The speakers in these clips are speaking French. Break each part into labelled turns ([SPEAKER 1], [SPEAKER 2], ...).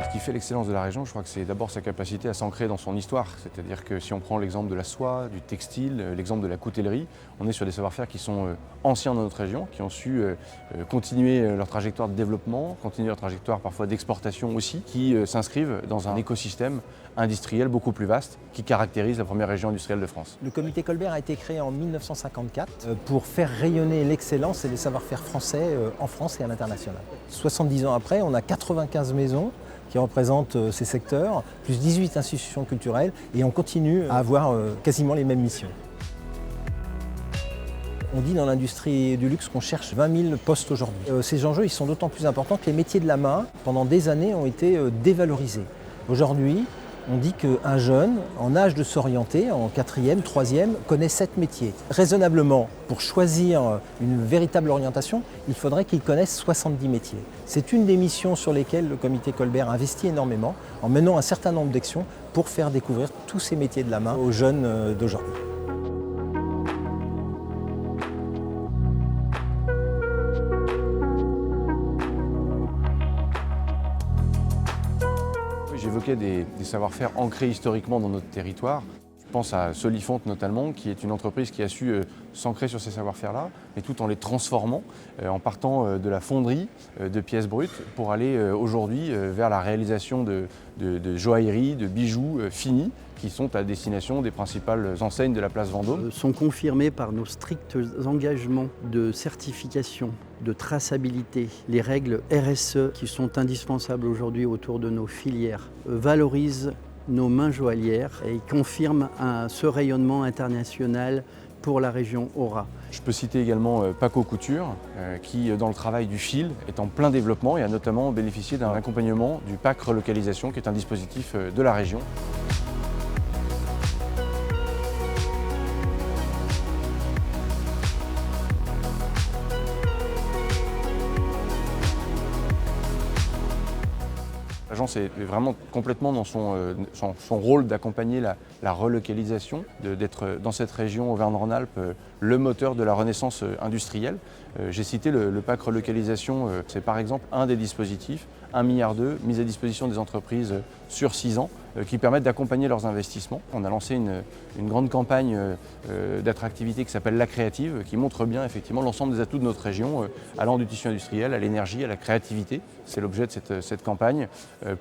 [SPEAKER 1] Ce qui fait l'excellence de la région, je crois que c'est d'abord sa capacité à s'ancrer dans son histoire. C'est-à-dire que si on prend l'exemple de la soie, du textile, l'exemple de la coutellerie, on est sur des savoir-faire qui sont anciens dans notre région, qui ont su continuer leur trajectoire de développement, continuer leur trajectoire parfois d'exportation aussi, qui s'inscrivent dans un écosystème industriel beaucoup plus vaste qui caractérise la première région industrielle de France.
[SPEAKER 2] Le comité Colbert a été créé en 1954 pour faire rayonner l'excellence et les savoir-faire français en France et à l'international. 70 ans après, on a 95 maisons qui représentent ces secteurs, plus 18 institutions culturelles, et on continue à avoir quasiment les mêmes missions. On dit dans l'industrie du luxe qu'on cherche 20 000 postes aujourd'hui. Ces enjeux ils sont d'autant plus importants que les métiers de la main, pendant des années, ont été dévalorisés. Aujourd'hui, on dit qu'un jeune, en âge de s'orienter, en 4e, 3e, connaît 7 métiers. Raisonnablement, pour choisir une véritable orientation, il faudrait qu'il connaisse 70 métiers. C'est une des missions sur lesquelles le comité Colbert investit énormément, en menant un certain nombre d'actions pour faire découvrir tous ces métiers de la main aux jeunes d'aujourd'hui.
[SPEAKER 1] J'évoquais des savoir-faire ancrés historiquement dans notre territoire. Je pense à Solifonte notamment, qui est une entreprise qui a su s'ancrer sur ces savoir-faire-là, mais tout en les transformant, en partant de la fonderie de pièces brutes pour aller aujourd'hui vers la réalisation de joaillerie, de bijoux finis, qui sont à destination des principales enseignes de la place Vendôme.
[SPEAKER 3] Sont confirmés par nos stricts engagements de certification, de traçabilité. Les règles RSE qui sont indispensables aujourd'hui autour de nos filières valorisent nos mains joaillières et confirment ce rayonnement international pour la région Aura.
[SPEAKER 1] Je peux citer également Paco Couture, qui dans le travail du fil est en plein développement et a notamment bénéficié d'un accompagnement du PAC Relocalisation, qui est un dispositif de la région. L'agence est vraiment complètement dans son rôle d'accompagner la relocalisation, d'être dans cette région Auvergne-Rhône-Alpes le moteur de la renaissance industrielle. J'ai cité le PAC Relocalisation, c'est par exemple un des dispositifs, 1,2 milliard mis à disposition des entreprises sur 6 ans, qui permettent d'accompagner leurs investissements. On a lancé une grande campagne d'attractivité qui s'appelle La Créative, qui montre bien effectivement l'ensemble des atouts de notre région, allant du tissu industriel à l'énergie, à la créativité. C'est l'objet de cette campagne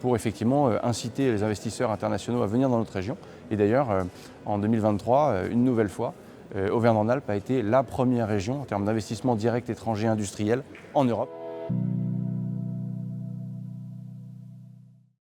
[SPEAKER 1] pour effectivement inciter les investisseurs internationaux à venir dans notre région. Et d'ailleurs, en 2023, une nouvelle fois, Auvergne-Rhône-Alpes a été la première région en termes d'investissement direct étranger industriel en Europe.